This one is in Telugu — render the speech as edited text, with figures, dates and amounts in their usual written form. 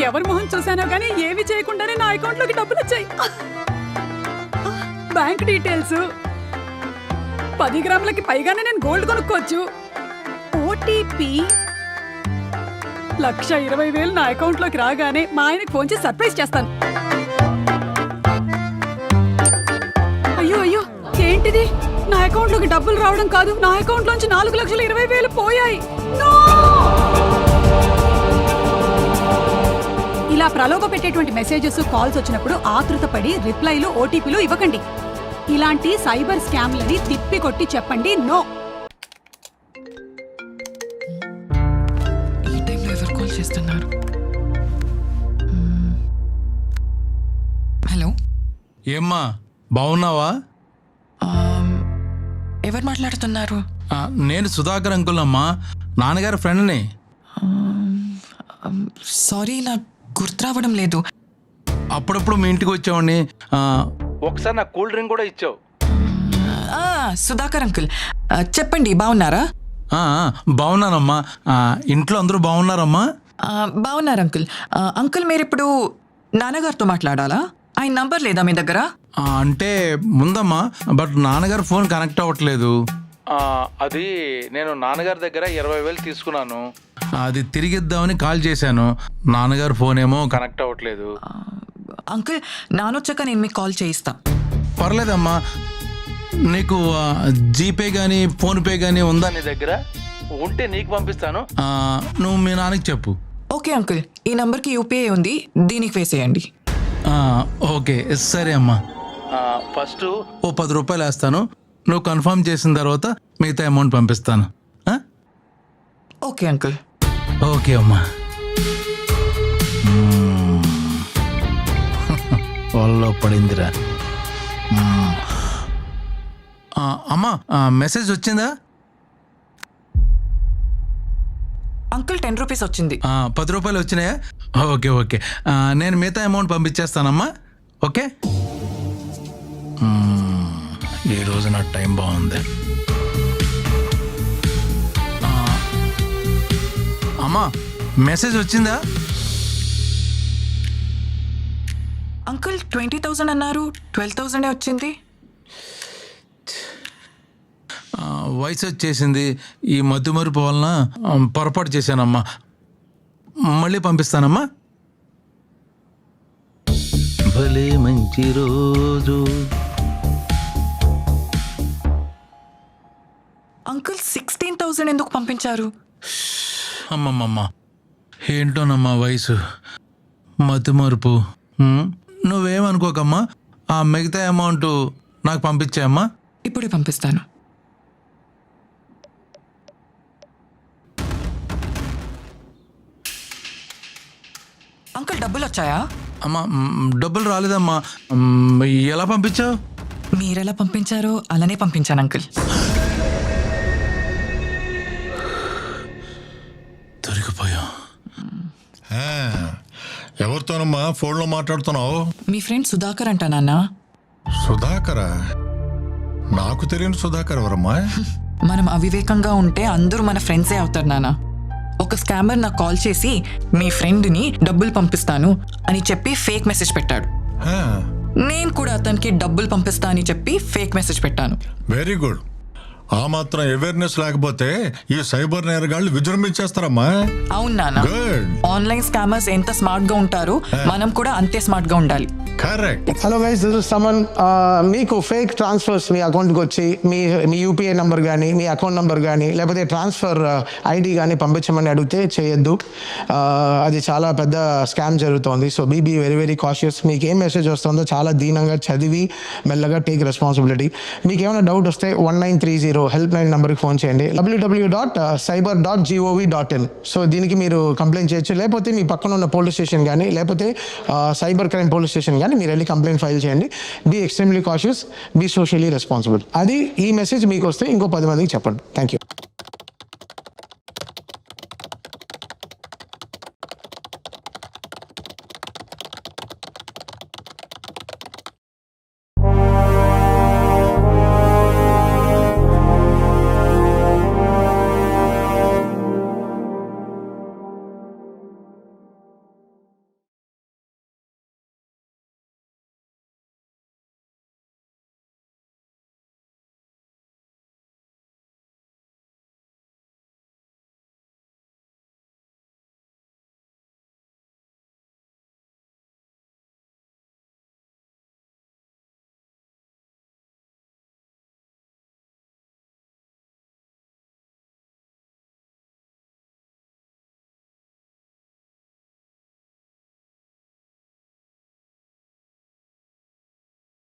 ఎవరి మొహం చూసానో కానీ ఏవి చేయకుండానే నా అకౌంట్ లోకి డబ్బులు వచ్చాయి. బ్యాంక్ డీటెయిల్స్, 10 గ్రాములకి పైగానే నేను గోల్డ్ కొనుక్కోవచ్చు. ఓటీపీ 1,20,000 నా అకౌంట్ లోకి రాగానే మా ఆయనకి ఫోన్ చేసి సర్ప్రైజ్ చేస్తాను. అయ్యో అయ్యో, ఏంటిది? నా అకౌంట్ లోకి డబ్బులు రావడం కాదు, నా అకౌంట్ లోంచి 4,20,000 పోయాయి. ఇలా ప్రలోభ పెట్టేటువంటి మెసేజెస్, కాల్స్ వచ్చినప్పుడు ఆతృతపడి రిప్లైలు, ఓటీపీలు ఇవ్వకండి. ఇలాంటి సైబర్ స్కామ్లని తిప్పి కొట్టి చెప్పండి నో. ఈ టైంలో ఎవరు కాల్ చేస్తున్నారు? హలో, ఏమ్మా బాగున్నావా? ఎవరు మాట్లాడుతున్నారు? నేను సుధాకర్ అంకుల్ అమ్మా, నాన్నగారి ఫ్రెండ్ని. సారీ, నాకు గుర్తు రావడం లేదు. అప్పుడప్పుడు మీ ఇంటికి వచ్చావండి. ఒకసారి నాకు కూల్ డ్రింక్ కూడా ఇచ్చావు. సుధాకర్ అంకుల్, చెప్పండి, బాగున్నారా? బాగున్నానమ్మా. ఇంట్లో అందరూ బాగున్నారమ్మా? బాగున్నారు అంకుల్. అంకుల్, మీరు ఇప్పుడు నాన్నగారితో మాట్లాడాలా? ఆయన నంబర్ లేదా మీ దగ్గర? అంటే ముందమ్మా, బట్ నాన్నగారు ఫోన్ కనెక్ట్ అవ్వట్లేదు. అది నేను నాన్నగారి దగ్గర 20,000 తీసుకున్నాను, అది తిరిగిద్దామని కాల్ చేశాను. నాన్నగారు ఫోన్ ఏమో కనెక్ట్ అవ్వట్లేదు. అంకుల్, నానొచ్చాక నేను మీకు కాల్ చేయిస్తా. పర్లేదమ్మా. నీకు జీపే కానీ ఫోన్పే కానీ ఉందా నీ దగ్గర? ఉంటే నీకు పంపిస్తాను, నువ్వు మీ నాన్నకి చెప్పు. ఓకే అంకుల్, ఈ నంబర్కి యూపీఐ ఉంది, దీనికి వేసేయండి. ఓకే సరే అమ్మా. ఫస్ట్ ఓ 10 రూపాయలు వేస్తాను, నువ్వు కన్ఫర్మ్ చేసిన తర్వాత మిగతా అమౌంట్ పంపిస్తాను. Okay uncle. ఓకే అమ్మా. వాళ్ళలో పడిందిరా. అమ్మా, మెసేజ్ వచ్చిందా? అంకుల్, 10 రూపీస్ వచ్చింది. 10 రూపాయలు వచ్చినాయా? ఓకే ఓకే, నేను మిగతా అమౌంట్ పంపించేస్తానమ్మా. ఓకే, ఈరోజు నా టైం బాగుంది. అమ్మా, మెసేజ్ వచ్చిందా? అంకుల్, 20,000 అన్నారు, 12,000 వచ్చింది. వయసు వచ్చేసింది, ఈ మధ్యమరుపు వలన పొరపాటు చేశానమ్మా. మళ్ళీ పంపిస్తానమ్మా. భలే మంచి రోజు. అంకుల్, 16,000 ఎందుకు పంపించారు? అమ్మమ్మమ్మ, ఏంటోనమ్మా వయసు, మతిమరుపు. నువ్వేమనుకోకమ్మా, ఆ మిగతా అమౌంట్ నాకు పంపించాయమ్మా. ఇప్పుడే పంపిస్తాను. అంకుల్, డబ్బులు వచ్చాయా? అమ్మా, డబ్బులు రాలేదమ్మా. ఎలా పంపించావు? మీరెలా పంపించారో అలానే పంపించాను అంకుల్. దొరికిపోయావు. ఎవరితోనమ్మా ఫోన్లో మాట్లాడుతున్నావు? మీ ఫ్రెండ్ సుధాకర్ అంట నాన్న. సుధాకరా? నాకు తెలియని సుధాకర్ ఎవరమ్మా? మనం అవివేకంగా ఉంటే అందరూ మన ఫ్రెండ్సే అవుతారు నాన్న. ఒక స్కామర్ నాకు కాల్ చేసి మీ ఫ్రెండ్ని డబ్బులు పంపిస్తాను అని చెప్పి ఫేక్ మెసేజ్ పెట్టాడు. నేను కూడా అతనికి డబ్బులు పంపిస్తా అని చెప్పి ఫేక్ మెసేజ్ పెట్టాను. Very good. ఆ మాత్రం అవేర్నెస్ లేకపోతే ఈ సైబర్ నేరగాళ్ళు విజృంభించేస్తారమ్మా. అవును నాన్న. గుడ్. ఆన్లైన్ స్కామర్స్ ఎంత స్మార్ట్ గా ఉంటారో మనం కూడా అంతే స్మార్ట్ గా ఉండాలి. Correct. Hello guys, this is Saman. మీకు ఫేక్ ట్రాన్స్ఫర్స్ మీ అకౌంట్కి వచ్చి మీ యూపీఐ నెంబర్ కానీ మీ అకౌంట్ నెంబర్ కానీ లేకపోతే ట్రాన్స్ఫర్ ఐడి కానీ పంపించమని అడిగితే చేయొద్దు. అది చాలా పెద్ద స్కామ్ జరుగుతోంది. So be very very cautious. మీకు ఏం మెసేజ్ వస్తుందో చాలా దీనంగా చదివి మెల్లగా టేక్ రెస్పాన్సిబిలిటీ. మీకు ఏమైనా డౌట్ వస్తే 1930 హెల్ప్ లైన్ నెంబర్కి ఫోన్ చేయండి. www.cyber.gov.in. సో దీనికి మీరు కంప్లైంట్ చేయొచ్చు, లేకపోతే మీ పక్కన ఉన్న పోలీస్ స్టేషన్ కానీ లేకపోతే సైబర్ క్రైమ్ పోలీస్ స్టేషన్ కానీ మీరు వెళ్ళి కంప్లైంట్ ఫైల్ చేయండి. Be extremely cautious, be socially responsible. అది ఈ మెసేజ్ మీకు వస్తే ఇంకో 10 మందికి చెప్పండి. Thank you.